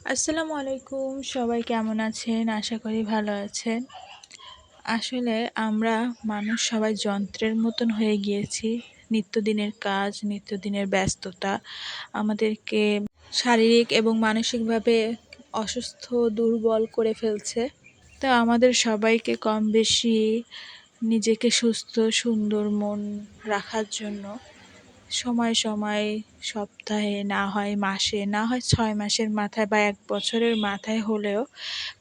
আসসালামু আলাইকুম। সবাই কেমন আছেন? আশা করি ভালো আছেন। আসলে আমরা মানুষ সবাই যন্ত্রের মতন হয়ে গিয়েছি। নিত্যদিনের কাজ, নিত্যদিনের ব্যস্ততা আমাদেরকে শারীরিক এবং মানসিকভাবে অসুস্থ, দুর্বল করে ফেলছে। তো আমাদের সবাইকে কম বেশি নিজেকে সুস্থ, সুন্দর মন রাখার জন্য সময়ে, সময়ে সপ্তাহে না হয় মাসে, না হয় ৬ মাসের মাথায় বা ১ বছরের মাথায় হলেও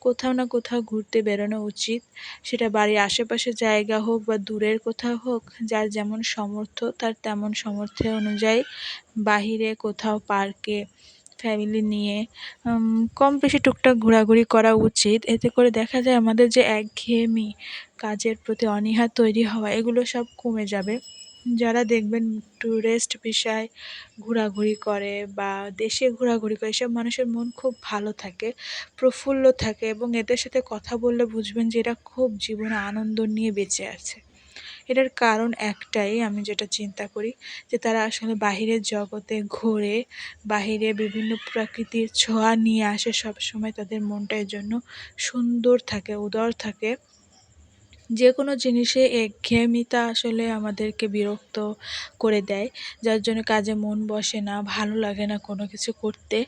কোথাও না কোথাও ঘুরতে বেরোনো উচিত। সেটা বাড়ির আশেপাশের জায়গা হোক বা দূরের কোথাও হোক, যার যেমন সামর্থ্য তার তেমন সামর্থ্য অনুযায়ী বাহিরে কোথাও পার্কে ফ্যামিলি নিয়ে কম বেশি টুকটাক ঘোরাঘুরি করা উচিত। এতে করে দেখা যায় আমাদের যে একঘেয়েমি, কাজের প্রতি অনীহা তৈরি হওয়া এগুলো সব কমে যাবে। যারা দেখবেন ট্যুরিস্ট ভিসায় ঘোরাঘুরি করে বা দেশে ঘোরাঘুরি করে এসব মানুষের মন খুব ভালো থাকে, প্রফুল্ল থাকে এবং এদের সাথে কথা বললে বুঝবেন যে এরা খুব জীবনে আনন্দ নিয়ে বেঁচে আছে। এটার কারণ একটাই, আমি যেটা চিন্তা করি যে তারা আসলে বাহিরের জগতে ঘোরে, বাহিরে বিভিন্ন প্রকৃতির ছোঁয়া নিয়ে আসে, সবসময় তাদের মনটা এজন্য সুন্দর থাকে, উদার থাকে। যে কোনো জিনিসে একঘেয়েমিতা আসলে আমাদেরকে বিরক্ত করে দেয়, যার জন্য কাজে মন বসে না, ভালো লাগে না কোনো কিছু করতে।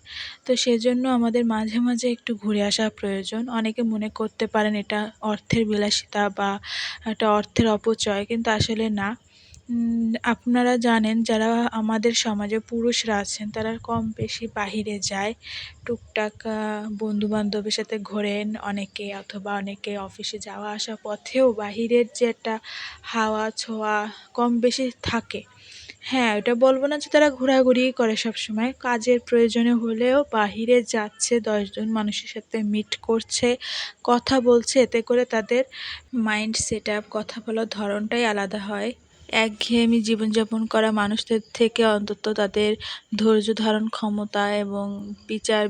তো সেজন্য আমাদের মাঝে মাঝে একটু ঘুরে আসা প্রয়োজন। অনেকে মনে করতে পারেন এটা অর্থের বিলাসিতা বা একটা অর্থের অপচয়, কিন্তু আসলে না। আপনারা জানেন যারা আমাদের সমাজে পুরুষরা আছেন তারা কম বেশি বাহিরে যায়, টুকটাক বন্ধুবান্ধবের সাথে ঘোরেন অনেকে, অথবা অনেকে অফিসে যাওয়া আসার পথেও বাহিরের যে একটা হাওয়া ছোঁয়া কম বেশি থাকে। হ্যাঁ, এটা বলবো না যে তারা ঘোরাঘুরিই করে সবসময়, কাজের প্রয়োজনে হলেও বাহিরে যাচ্ছে, ১০ জন মানুষের সাথে মিট করছে, কথা বলছে, এতে করে তাদের মাইন্ড সেট আপ, কথা বলার ধরনটাই আলাদা হয়। একঘেয়েমি জীবনযাপন করা মানুষদের থেকে অন্তত তাদের ধৈর্য ধারণ ক্ষমতা এবং বিচার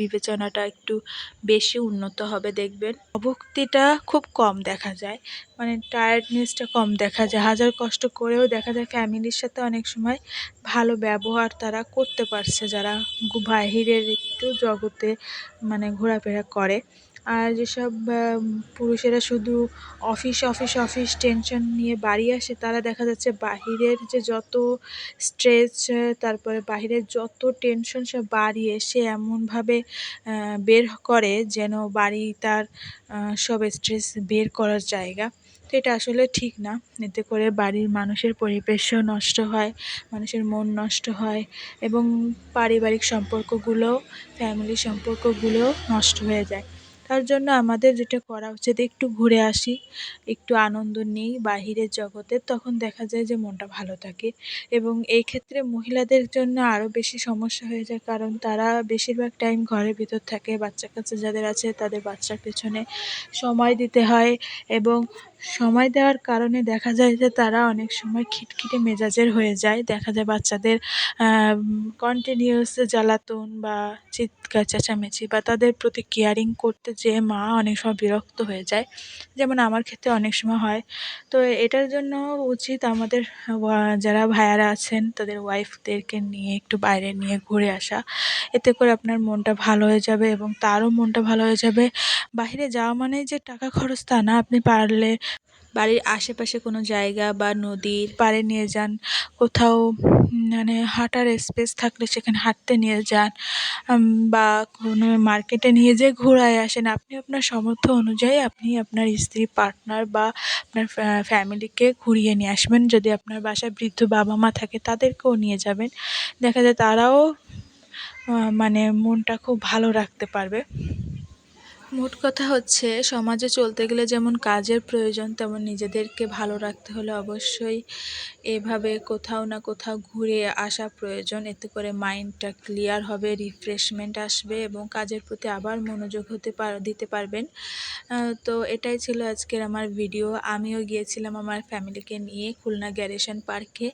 বিবেচনাটা একটু বেশি উন্নত হবে দেখবেন। অভক্তিটা খুব কম দেখা যায়, মানে টায়ার্ডনেসটা কম দেখা যায়। হাজার কষ্ট করেও দেখা যায় ফ্যামিলির সাথে অনেক সময় ভালো ব্যবহার তারা করতে পারছে যারা বাহিরের একটু জগতে মানে ঘোরাফেরা করে। আর যেসব পুরুষেরা শুধু অফিস, অফিস, অফিস টেনশন নিয়ে বাড়ি আসে, তারা দেখা যাচ্ছে বাহিরের যে যত স্ট্রেস, তারপরে বাহিরের যত টেনশন সব বাড়ি এসে এমনভাবে বের করে যেন বাড়ি তার সব স্ট্রেস বের করার জায়গা। তো এটা আসলে ঠিক না। এতে করে বাড়ির মানুষের পরিবেশও নষ্ট হয়, মানুষের মন নষ্ট হয় এবং পারিবারিক সম্পর্কগুলোও, ফ্যামিলি সম্পর্কগুলোও নষ্ট হয়ে যায়। তার জন্য আমাদের যেটা করা উচিত, একটু ঘুরে আসি, একটু আনন্দ নিই বাহিরের জগতে, তখন দেখা যায় যে মনটা ভালো থাকে। এবং এই ক্ষেত্রে মহিলাদের জন্য আরও বেশি সমস্যা হয়ে যায়, কারণ তারা বেশিরভাগ টাইম ঘরের ভিতর থাকে, বাচ্চা কাচ্চা যাদের আছে তাদের বাচ্চার পেছনে সময় দিতে হয় এবং সময় দেওয়ার কারণে দেখা যায় যে তারা অনেক সময় খিটখিটে মেজাজের হয়ে যায়। দেখা যায় বাচ্চাদের কন্টিনিউয়াস জ্বালাতন বা চিৎকার চেঁচামেচি বা তাদের প্রতি কেয়ারিং করতে যেয়ে মা অনেক সময় বিরক্ত হয়ে যায়, যেমন আমার ক্ষেত্রে অনেক সময় হয়। তো এটার জন্য উচিত আমাদের যারা ভাইয়ারা আছেন তাদের ওয়াইফদেরকে নিয়ে একটু বাইরে নিয়ে ঘুরে আসা। এতে করে আপনার মনটা ভালো হয়ে যাবে এবং তারও মনটা ভালো হয়ে যাবে। বাহিরে যাওয়া মানেই যে টাকা খরচ তা না। আপনি পারলে বাড়ির আশেপাশে কোনো জায়গা বা নদীর পাড়ে নিয়ে যান, কোথাও মানে হাঁটার স্পেস থাকলে সেখানে হাঁটতে নিয়ে যান, বা কোনো মার্কেটে নিয়ে যেয়ে ঘুরায় আসেন। আপনি আপনার সামর্থ্য অনুযায়ী আপনি আপনার স্ত্রী, পার্টনার বা আপনার ফ্যামিলিকে ঘুরিয়ে নিয়ে আসবেন। যদি আপনার বাসায় বৃদ্ধ বাবা-মা থাকে তাদেরকেও নিয়ে যাবেন। দেখা যায় তারাও মানে মনটা খুব ভালো রাখতে পারবে। মোট কথা হচ্ছে, সমাজে চলতে গেলে যেমন কাজের প্রয়োজন, তেমন নিজেদেরকে ভালো রাখতে হলে অবশ্যই এভাবে কোথাও না কোথাও ঘুরে আসা প্রয়োজন। এতে করে মাইন্ডটা ক্লিয়ার হবে, রিফ্রেশমেন্ট আসবে এবং কাজের প্রতি আবার মনোযোগ দিতে পারবেন। তো এটাই ছিল আজকের আমার ভিডিও। আমিও গিয়েছিলাম আমার ফ্যামিলিকে নিয়ে খুলনা গ্যারিসন পার্কে।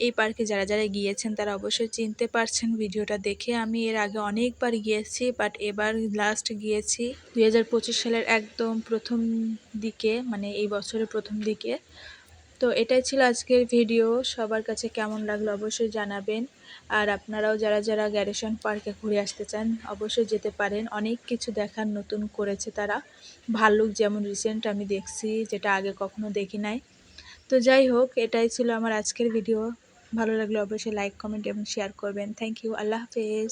এই পার্কে যারা যারা গিয়েছেন তারা অবশ্যই চিনতে পারছেন ভিডিওটা দেখে। আমি এর আগে অনেকবার গিয়েছি, বাট এবার লাস্ট গিয়েছি 2025 সালের একদম প্রথম দিকে, মানে এই বছরের প্রথম দিকে। তো এটাই ছিল আজকের ভিডিও। সবার কাছে কেমন লাগলো অবশ্যই জানাবেন। আর আপনারাও যারা যারা গ্যারিসন পার্কে ঘুরে আসতে চান অবশ্যই যেতে পারেন। অনেক কিছু দেখার নতুন করেছে তারা। ভাল্লুক যেমন রিসেন্ট আমি দেখছি, যেটা আগে কখনো দেখি নাই। তো যাই হোক, এটাই ছিল আমার আজকের ভিডিও। ভালো লাগলে অবশ্যই লাইক, কমেন্ট এবং শেয়ার করবেন। Thank you. আল্লাহ হাফেজ।